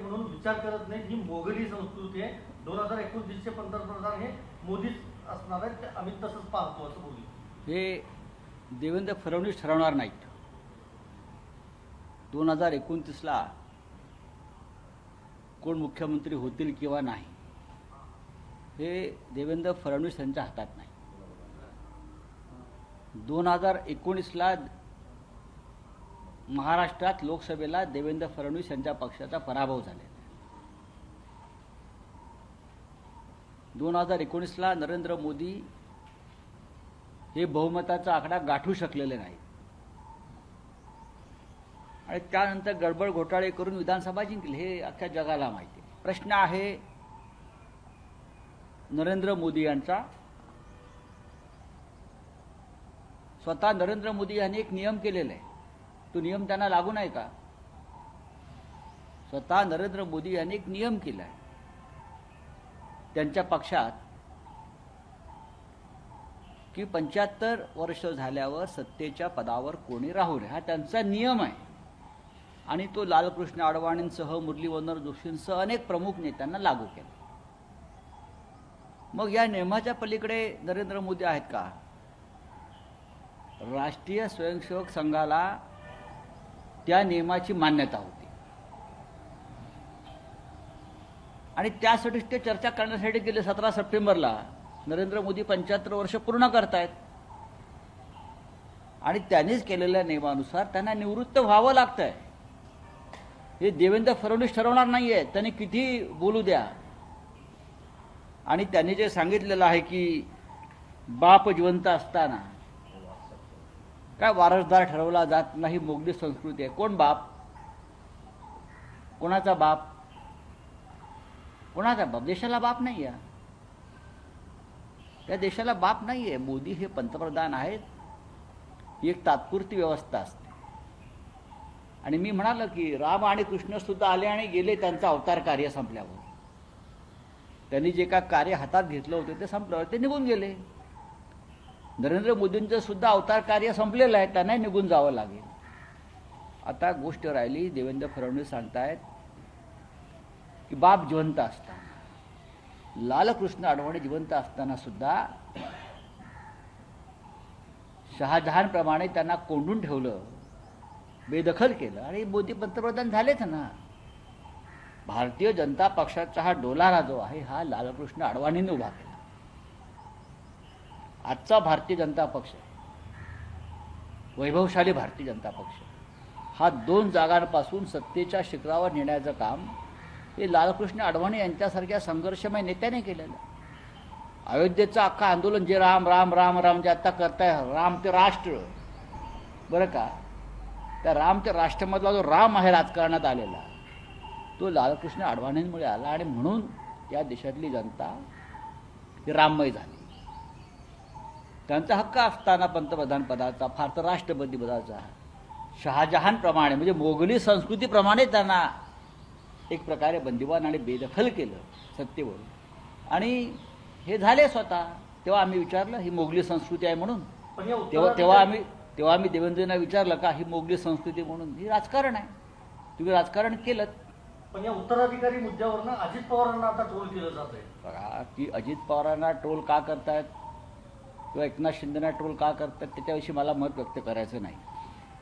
म्हणून विचार करत नाही, ही मोगली संस्कृती आहे. 2029चे पंतप्रधान हे मोदीच असणार आहेत, ते आम्ही तसंच पाहतो असं बोलले. हे देवेंद्र फडणवीस ठरवणार नाहीत. 2029ला कोण मुख्यमंत्री होतील किंवा नाही हे देवेंद्र फडणवीस यांच्या हातात नाही. 2019ला महाराष्ट्रात लोकसभेला देवेंद्र फडणवीस यांच्या पक्षाचा पराभव झालेला आहे. 2019ला नरेंद्र मोदी हे बहुमताचा आकडा गाठू शकलेले नाही आणि त्यानंतर गडबड घोटाळे करून विधानसभा जिंकली, हे अख्ख्या जगाला माहिती आहे. प्रश्न आहे नरेंद्र मोदी यांचा. स्वतः नरेंद्र मोदी यांनी एक नियम केलेला आहे, तो नियम त्यांना लागू नाही का? स्वतः नरेंद्र मोदी यांनी एक नियम केला आहे त्यांच्या पक्षात की 75 वर्ष झाल्यावर सत्तेच्या पदावर कोणी राहू नये, हा त्यांचा नियम आहे. आणि तो लालकृष्ण अडवाणींसह मुरली मनोहर जोशींसह अनेक प्रमुख नेत्यांना लागू केला. मग या नियमाच्या पलीकडे नरेंद्र मोदी आहेत का? राष्ट्रीय स्वयंसेवक संघाला त्या नियमाची मान्यता होती आणि त्यासाठीच ते चर्चा करण्यासाठी गेले. 17 सप्टेंबरला नरेंद्र मोदी 75 वर्ष पूर्ण करतायत आणि त्यांनीच केलेल्या नियमानुसार त्यांना निवृत्त व्हावं लागतंय. हे देवेंद्र फडणवीस ठरवणार नाहीये, त्यांनी किती बोलू द्या. आणि त्यांनी जे सांगितलेलं आहे की बाप जिवंत असताना काय वारसदार ठरवला जात नाही, मोगली संस्कृती आहे. कोण बाप? कोणाचा बाप? कोणाचा बाप? देशाला बाप नाही आहे, त्या देशाला बाप नाही आहे. मोदी हे पंतप्रधान आहेत, ही एक तात्पुरती व्यवस्था असते. आणि मी म्हणालो की राम आणि कृष्ण सुद्धा आले आणि गेले त्यांचं अवतार कार्य संपल्यावर. त्यांनी जे का कार्य हातात घेतलं होतं ते संपल्यावर ते निघून गेले. नरेंद्र मोदींचं सुद्धा अवतार कार्य संपलेलं आहे, त्यांनाही निघून जावं लागेल. आता गोष्ट राहिली, देवेंद्र फडणवीस सांगतायत की बाप जिवंत असताना, लालकृष्ण अडवाणी जिवंत असताना सुद्धा शहाजहानप्रमाणे त्यांना कोंडून ठेवलं, बेदखल केलं आणि मोदी पंतप्रधान झालेच ना. भारतीय जनता पक्षाचा हा डोलारा जो आहे हा लालकृष्ण अडवाणींनी उभा केला. आजचा भारतीय जनता पक्ष, वैभवशाली भारतीय जनता पक्ष, हा 2 जागांपासून सत्तेच्या शिखरावर नेण्याचं काम हे लालकृष्ण अडवाणी यांच्यासारख्या संघर्षमय नेत्याने केलेलं. अयोध्येचं अख्खं आंदोलन जे राम राम राम राम जे आता करताय, राम ते राष्ट्र, बरं का, त्या राम ते राष्ट्रमधला जो राम आहे राजकारणात आलेला, तो लालकृष्ण अडवाणींमुळे आला आणि म्हणून या देशातली जनता ही राममय झाली. त्यांचा हक्क असताना पंतप्रधान पदाचा, फार तर राष्ट्रपती पदाचा, शहाजहानप्रमाणे म्हणजे मोगली संस्कृतीप्रमाणे त्यांना एक प्रकारे बंदिवान आणि बेदखल केलं सत्तेवरून. आणि हे झाले स्वतः. तेव्हा आम्ही विचारलं ही मोगली संस्कृती आहे म्हणून. तेव्हा आम्ही देवेंद्रना विचारलं का ही मोगली संस्कृती म्हणून? ही राजकारण आहे, तुम्ही राजकारण केलं. पण या उत्तराधिकारी मुद्द्यावरनं अजित पवारांना आता ट्रोल केलं जात आहे. बघा की अजित पवारांना ट्रोल का करतायत किंवा एकनाथ शिंदेना ट्रोल का करतात त्याच्याविषयी मला मत व्यक्त करायचं नाही.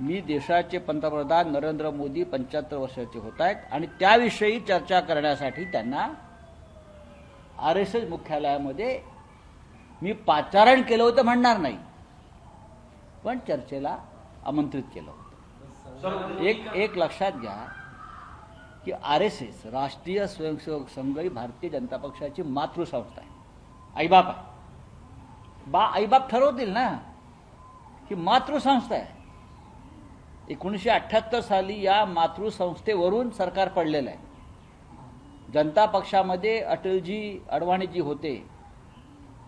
मी देशाचे पंतप्रधान नरेंद्र मोदी 75 वर्षाचे होत आहेत आणि त्याविषयी चर्चा करण्यासाठी त्यांना RSS मुख्यालयामध्ये मी पाचारण केलं होतं म्हणणार नाही, पण चर्चेला आमंत्रित केलं होतं. एक लक्षात घ्या की RSS राष्ट्रीय स्वयंसेवक संघ ही भारतीय जनता पक्षाची मातृसंस्था आहे, आईबाप आहे. आईबाप ठरवतील ना, ही मातृसंस्था आहे. 1978 साली या मातृसंस्थेवरून सरकार पडलेलं आहे. जनता पक्षामध्ये अटलजी अडवाणीजी होते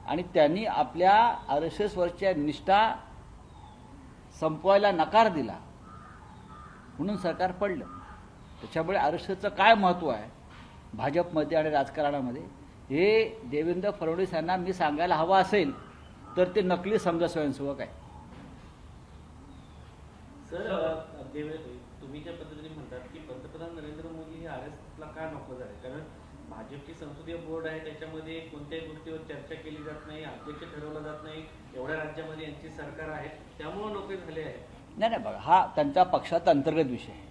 आणि त्यांनी आपल्या RSS वरच्या निष्ठा संपवायला नकार दिला म्हणून सरकार पडलं. त्याच्यामुळे RSSचं काय महत्त्व आहे भाजपमध्ये आणि राजकारणामध्ये हे देवेंद्र फडणवीस यांना मी सांगायला हवं असेल तर ते नकली समजा स्वयंसेवक आहे. सर, तुम्ही ज्या पद्धतीने म्हणतात की पंतप्रधान नरेंद्र मोदी हे RSSला का नको झाले? कारण भाजपची संसदीय बोर्ड आहे, त्याच्यामध्ये कोणत्याही गोष्टीवर चर्चा केली जात नाही, अध्यक्ष ठरवलं जात नाही. एवढ्या राज्यामध्ये यांची सरकार आहे, त्यामुळे नको झाले आहे. नाही बघा, हा त्यांच्या पक्षाचा अंतर्गत विषय आहे.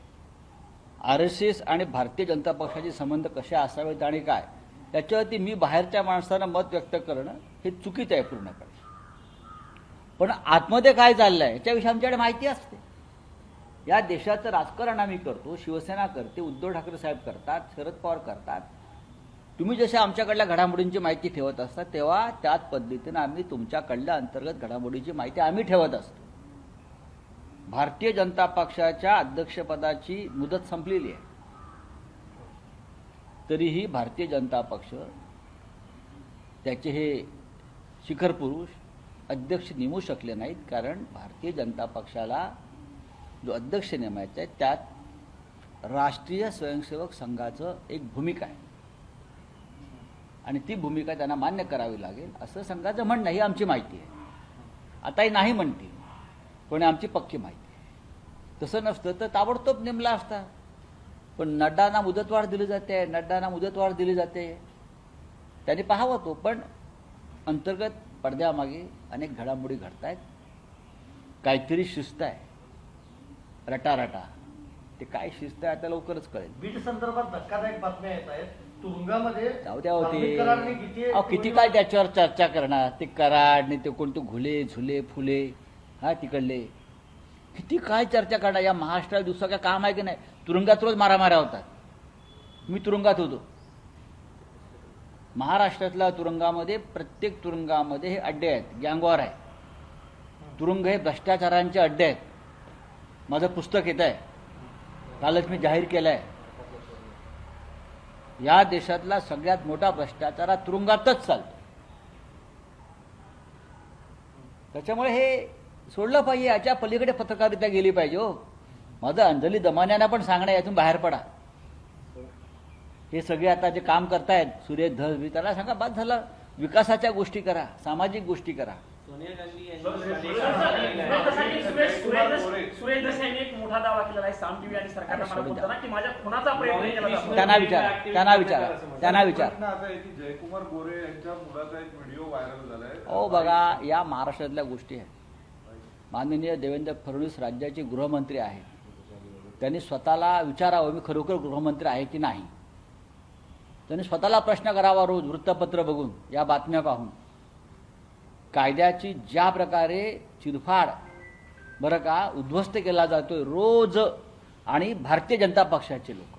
RSS आणि भारतीय जनता पक्षाचे संबंध कसे असावेत आणि काय त्याच्यावरती मी बाहेरच्या माणसांना मत व्यक्त करणं हे चुकीचं आहे पूर्णपणे. पण आतमध्ये काय चाललंय याच्याविषयी आमच्याकडे माहिती असते. या देशाचं राजकारण आम्ही करतो, शिवसेना करते, उद्धव ठाकरे साहेब करतात, शरद पवार करतात. तुम्ही जसे आमच्याकडल्या घडामोडींची माहिती ठेवत असता तेव्हा त्याच पद्धतीनं आम्ही तुमच्याकडल्या अंतर्गत घडामोडींची माहिती आम्ही ठेवत असतो. भारतीय जनता पक्षाच्या अध्यक्षपदाची मुदत संपलेली आहे, तरीही भारतीय जनता पक्ष त्याचे हे शिखर पुरुष अध्यक्ष नेमू शकले नाहीत. कारण भारतीय जनता पक्षाला जो अध्यक्ष नेमायचा आहे त्यात राष्ट्रीय स्वयंसेवक संघाचं एक भूमिका आहे आणि ती भूमिका त्यांना मान्य करावी लागेल असं संघाचं म्हणणं. ही आमची माहिती आहे. आताही नाही म्हणतील पण आमची पक्की माहिती आहे. तसं नसतं तर ताबडतोब नेमला असता. पण नड्डांना मुदतवाढ दिली जाते, नड्डांना मुदतवाढ दिली जाते, त्यांनी पाहावं तो. पण अंतर्गत पडद्यामागे अनेक घडामोडी घडत आहेत. काहीतरी शिस्त आहे, रटारटा. ते काय शिस्त आहे आता लवकरच कळेल. बीड संदर्भात धक्कादायक बातम्या येत आहेत. तुरुंगामध्ये जाऊ द्या होते किती किती काय त्याच्यावर चर्चा करणार. ते कराड नाही ते कोणते घुले झुले फुले हा तिकडले किती काय चर्चा करणार. या महाराष्ट्राला दुसरं काय काम आहे की नाही. तुरुंगात रोज मारामाऱ्या होतात. मी तुरुंगात होतो. महाराष्ट्रातल्या तुरुंगामध्ये प्रत्येक तुरुंगामध्ये हे अड्डे आहेत, गँगवॉर आहे. तुरुंग हे भ्रष्टाचारांचे अड्डे आहेत. माझं पुस्तक येत आहे, कालच मी जाहीर केलं आहे. या देशातला सगळ्यात मोठा भ्रष्टाचार हा तुरुंगातच चालतो. त्याच्यामुळे हे सोडलं पाहिजे. याच्या पलीकडे पत्रकारिता गेली पाहिजे. हो, माझं अंजली दमान्यांना पण सांगणं यातून बाहेर पडा. हे सगळे आता जे काम करतायत सुरेश धस त्याला सांगा बाद झालं. विकासाच्या गोष्टी करा, सामाजिक गोष्टी करा. सोनिया गांधी सुरेश दस यांनी एक मोठा दावा केलेला आहे साम टीव्ही आणि सरकारला मला बोलताना की माझ्या खुनाचा प्रयत्न केला जातो. त्यांना विचार. जयकुमार गोरे यांच्या मुलाचा एक व्हिडिओ व्हायरल झालाय. हो बघा, या महाराष्ट्रातल्या गोष्टी आहेत. माननीय देवेंद्र फडणवीस राज्याचे गृहमंत्री आहेत. त्यांनी स्वतःला विचारावं मी खरोखर गृहमंत्री आहे की नाही. त्यांनी स्वतःला प्रश्न करावा रोज वृत्तपत्र बघून, या बातम्या पाहून. कायद्याची ज्या प्रकारे चिरफाड बरं का उद्ध्वस्त केला जातोय रोज, आणि भारतीय जनता पक्षाचे लोक,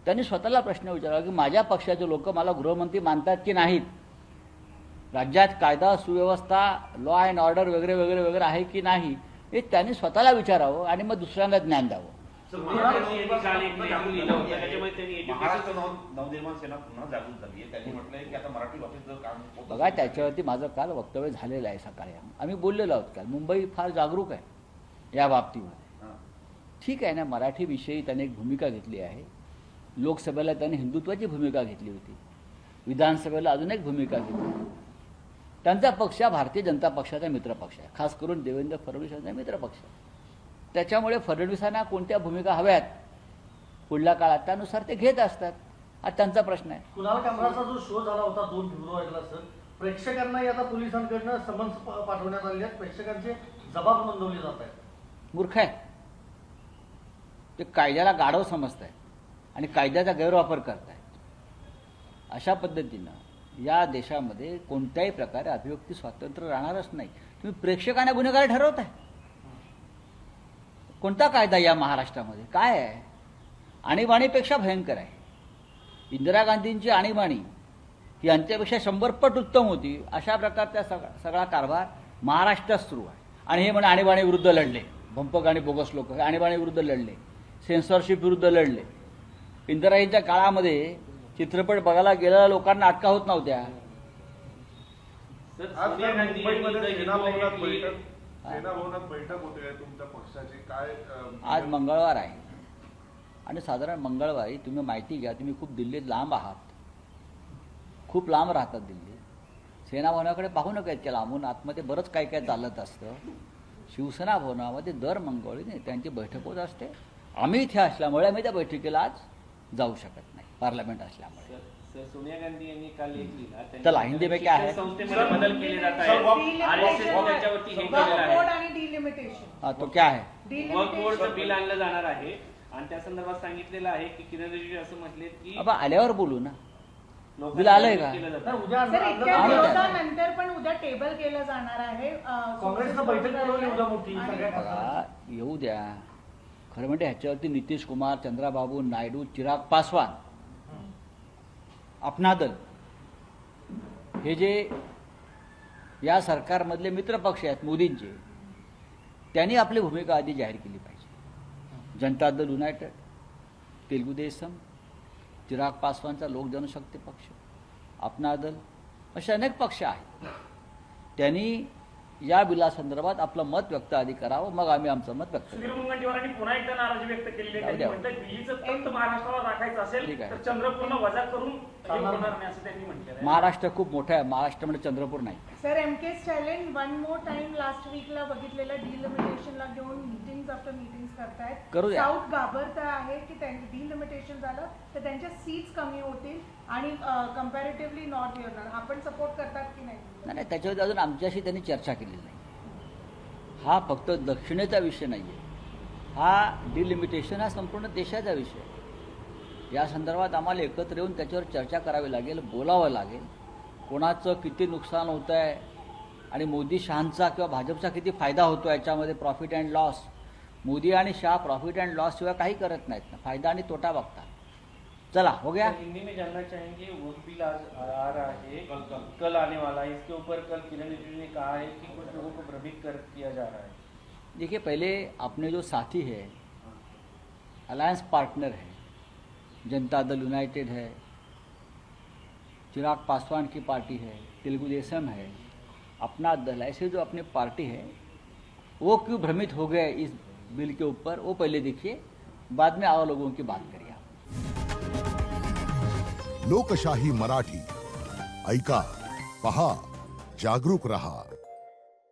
त्यांनी स्वतःला प्रश्न विचारावा की माझ्या पक्षाचे लोक मला गृहमंत्री मानतात की नाहीत. राज्यात कायदा सुव्यवस्था लॉ अँड ऑर्डर वगैरे वगैरे वगैरे आहे की नाही हे त्यांनी स्वतःला विचारावं आणि मग दुसऱ्यांना ज्ञान द्यावं. महाराष्ट्र नवनिर्माण सेना पुन्हा जागृत झाली आहे. त्यांनी म्हटलंय की आता मराठी भाषेचं काम बघा, त्याच्यावरती माझं काल वक्तव्य झालेलं आहे. सकाळी आम्ही बोललेलो आहोत. काल मुंबई फार जागरूक आहे या बाबतीमध्ये. ठीक आहे ना, मराठी विषयी त्याने एक भूमिका घेतली आहे. लोकसभेला त्याने हिंदुत्वाची भूमिका घेतली होती, विधानसभेला अजून एक भूमिका घेतली. त्यांचा पक्ष भारतीय जनता पक्षाचा मित्रपक्ष आहे, खास करून देवेंद्र फडणवीस यांचा मित्रपक्ष. त्याच्यामुळे फडणवीसांना कोणत्या भूमिका हव्यात पुढल्या काळात त्यानुसार ते घेत असतात. हा त्यांचा प्रश्न आहे. कुणाल कामराचा जो शो झाला होता 2 फेब्रुवारीला सर, प्रेक्षकांनाही आता पोलिसांकडनं समन्स पाठवण्यात आले आहेत. प्रेक्षकांचे जबाब नोंदवले जात आहेत. मूर्ख आहे ते. कायद्याला गाढव समजत आहेत आणि कायद्याचा गैरवापर करतायत. अशा पद्धतीनं या देशामध्ये कोणत्याही प्रकारे अभिव्यक्ती स्वातंत्र्य राहणारच नाही. तुम्ही प्रेक्षकांना गुन्हेगार ठरवताय. कोणता कायदा या महाराष्ट्रामध्ये काय आहे? आणीबाणीपेक्षा भयंकर आहे. इंदिरा गांधींची आणीबाणी ही यांच्यापेक्षा 100 पट उत्तम होती. अशा प्रकारचा सगळा कारभार महाराष्ट्रात सुरू आहे. आणि हे म्हणे आणीबाणी विरुद्ध लढले, भंपक आणि बोगस लोक आणीबाणी विरुद्ध लढले, सेन्सॉरशिप विरुद्ध लढले. इंदिराजींच्या काळामध्ये चित्रपट बघायला गेलेल्या लोकांना अटका होत नव्हत्या. सेना भवनात बैठक होते तुमच्या पक्षाची, काय आज मंगळवार आहे आणि साधारण मंगळवारी तुम्ही माहिती घ्या. तुम्ही खूप दिल्लीत लांब आहात, खूप लांब राहतात दिल्लीत. सेना भवनाकडे पाहू नका इतक्या लांबून. आतमध्ये बरंच काय काय चालत असतं. शिवसेना भवनामध्ये दर मंगळवारी त्यांची बैठक होत असते. आम्ही इथे असल्यामुळे आम्ही त्या बैठकीला आज जाऊ शकत नाही. पार्लमेंट असल्यामुळे. सर सोनिया गांधी यांनी काल एक लिहिला त्यांनी चला, हिंदी में क्या है? शिक्षण संस्थेमध्ये बदल केले जात सर, आहेत RSS त्याच्यावरती हे केलेलं आहे. आणि डिलिमिटेशन हाँ, तो क्या है? वर्क बोर्डचं बिल आणलं जाणार आहे आणि त्या संदर्भात सांगितलेलं आहे की किरण रिजिजू असं म्हटले की अब आल्यावर बोलू ना. लोकांना बिल आलंय का? केलं जातं. नाही, उद्या सर इतक्या आणलं जातं. विरोधानंतर पण उद्या टेबल केलं जाणार आहे. काँग्रेसनं बैठक बोलवली उद्या मोठी सगळ्या खासदारांची. बघा, येऊ द्या. खरं म्हणजे ह्याच्यावरती नितीश कुमार, चंद्राबाबू नायडू, चिराग पासवान, अपना दल हे जे या सरकारमधले मित्रपक्ष आहेत मोदींचे, त्यांनी आपली भूमिका आधी जाहीर केली पाहिजे. जनता दल युनायटेड, तेलुगू देशम, चिराग पासवानचा लोक जनशक्ती पक्ष, अपना दल असे अनेक पक्ष आहेत. त्यांनी या बिलासंदर्भात आपलं मत व्यक्त आधी करावं, मग आम्ही आमचं मत व्यक्त करू. सुधीर मुनगंटीवारांनी पुन्हा एकदा नाराजी व्यक्त केलेली आहे. त्यांनी म्हटलं दिल्लीचं तख्त महाराष्ट्राला राखायचं असेल ठीक आहे. तर चंद्रपूरला वजा करून हे होणार नाही असं त्यांनी म्हटलेलं आहे. महाराष्ट्र खूप मोठा आहे. महाराष्ट्र म्हणजे चंद्रपूर नाही. सर एमकेस challenge one more time last वीकला बघितलेलं डिलिमिटेशनला घेऊन मीटिंग्स आफ्टर मीटिंग्स करतायत. करू द्या. साऊथ घाबरत आहे की त्यांचं डिलिमिटेशन झालं तर त्यांच्या सीट्स कमी होतील आणि कम्पॅरेटिव्हली नॉर्थ येणार. आपण सपोर्ट करतात की नाही? नाही, त्याच्यावर अजून आमच्याशी त्यांनी चर्चा केलेली नाही. हा फक्त दक्षिणेचा विषय नाही आहे. हा डिलिमिटेशन हा संपूर्ण देशाचा विषय आहे. या संदर्भात आम्हाला एकत्र येऊन त्याच्यावर चर्चा करावी लागेल, बोलावं लागेल. कोणाचं किती नुकसान होतं आहे आणि मोदी शहांचा किंवा भाजपचा किती फायदा होतो याच्यामध्ये प्रॉफिट अँड लॉस. मोदी आणि शहा प्रॉफिट अँड लॉस शिवाय काही करत नाहीत ना, फायदा आणि तोटा बघतात. चला हो गया. हिंदी में जानना चाहेंगे वक्त बिल आज आ रहा है कल आने वाला है, इसके ऊपर कल किरण रिजिजू ने कहा है कि कुछ लोगों को भ्रमित कर किया जा रहा है. देखिए, पहले अपने जो साथी है, अलायंस पार्टनर है, जनता दल यूनाइटेड है, चिराग पासवान की पार्टी है, तेलुगु देशम है, अपना दल, ऐसे जो अपनी पार्टी है वो क्यों भ्रमित हो गए इस बिल के ऊपर, वो पहले देखिए, बाद में और लोगों की बात करिए. लोकशाही मराठी ऐका, पहा, जागरूक रहा.